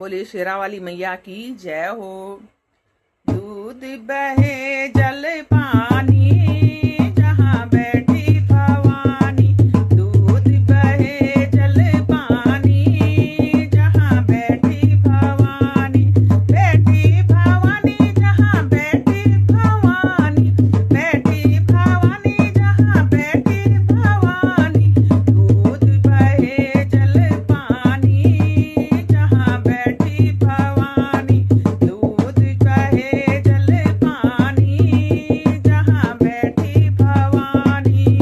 बोले शेरा वाली मैया की जय हो। दूध बहे जल पानी जहाँ बैठी भवानी, दूध बहे जल पानी जहाँ बैठी भवानी, बैठी भवानी जहाँ बैठी भवानी, बैठी भवानी जहाँ बैठी भवानी, दूध बहे जल पानी जहाँ बैठी भवानी, दूध बहे जल पानी जहाँ बैठी भवानी।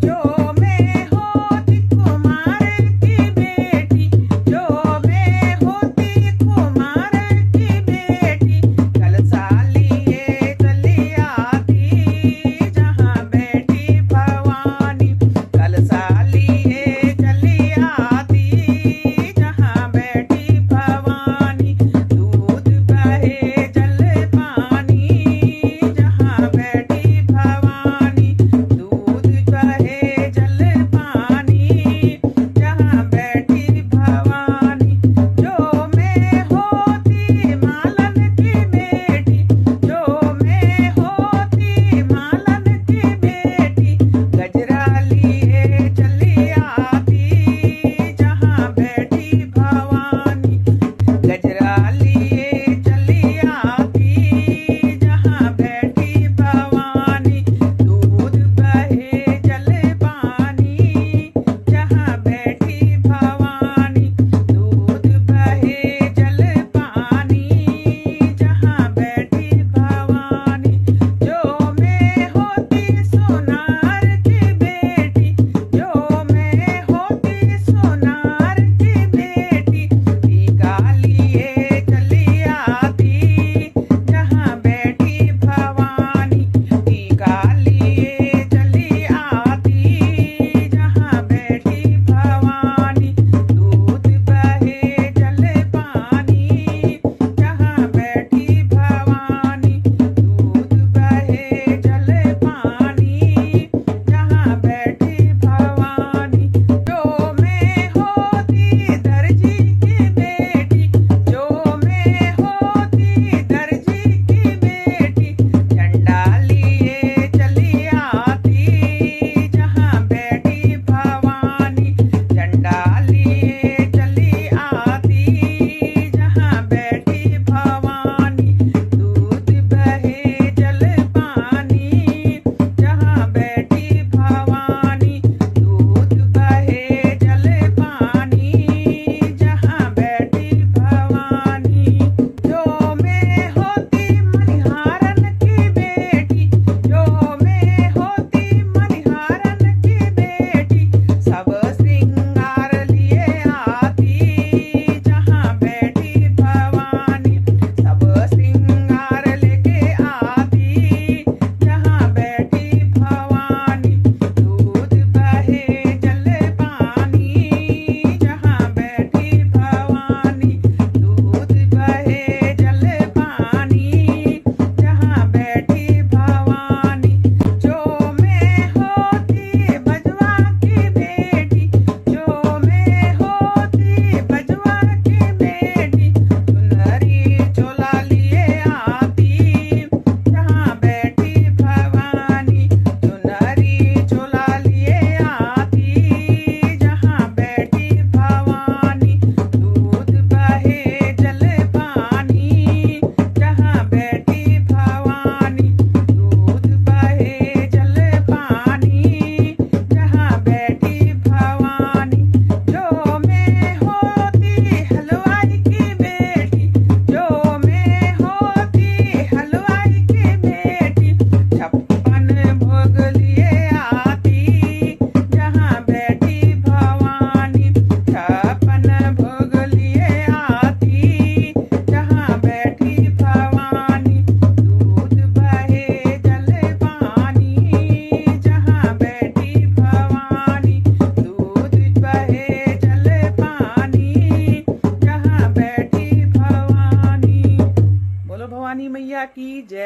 जो मैं होती कुमार की बेटी, जो मैं होती कुमार की बेटी, कलसा लिए चली आती जहाँ बैठी भवानी, कलसा लिए चली आती जहाँ बैठी भवानी, दूध बहे जल पानी जहाँ बैठी भवानी, दूध बहे जल पानी जहाँ बैठी भवानी। जो मैं होती मालन की बेटी, जो मैं होती मालन की बेटी, गजरा लिए चली आती जहाँ बैठी भवानी, गजरा लिए चली आती जहाँ बैठी भवानी, दूध बहे जल पानी जहाँ बैठी भवानी, दूध बहे जल पानी जहाँ बैठी भवानी। जो मैं होती सोनार की बेटी, जो मैं होती सोनार की बेटी, टीका लिए चली आती जहाँ बैठी भवानी, टीका लिए चली आती जहाँ बैठी भवानी, दूध बहे जल पानी जहाँ बैठी भवानी, दूध बहे जल पानी जहाँ बैठी भवानी। जो मैं होती दर्जी की बेटी, जो मैं होती दर्जी की बेटी, झंडा लिए चली आती जहाँ बैठी भवानी, झंडा लिए चली आती जहाँ बैठी भवानी, दूध बहे जल पानी जहाँ बैठी भवानी, दूध बहे जल पानी जहाँ बैठी भवानी। जो मैं होती मनिहारन की बेटी, जो मैं होती मनिहारन की बेटी, सब श्रृंगार लिए आती जहाँ बैठी भवानी, सब श्रृंगार लेके आती जहाँ बैठी भवानी, दूध बहे जल पानी जहाँ बैठी भवानी, दूध बहे जल पानी जहाँ बैठी भवानी। जो मैं होती बजवा की बेटी, जो मैं होती बजवा की बेटी, चुनरी चोला लिए आती जहाँ बैठी भवानी, चुनरी चोला लिए आती जहाँ बैठी भवानी, दूध बहे जल पानी जहाँ बैठी भवानी, दूध बहे जल पानी जहाँ बैठी भवानी। जो मैं होती हलवाई की बेटी, जो मैं होती हलवाई की बेटी, छप्पन भोग लिए आती जहाँ बैठी भवानी, छप्पन भोग लिए आती जहाँ बैठी भवानी, दूध बहे जल पानी जहाँ बैठी भवानी, दूध बहे जल पानी जहाँ बैठी भवानी। बोलो भवानी मैया की जय।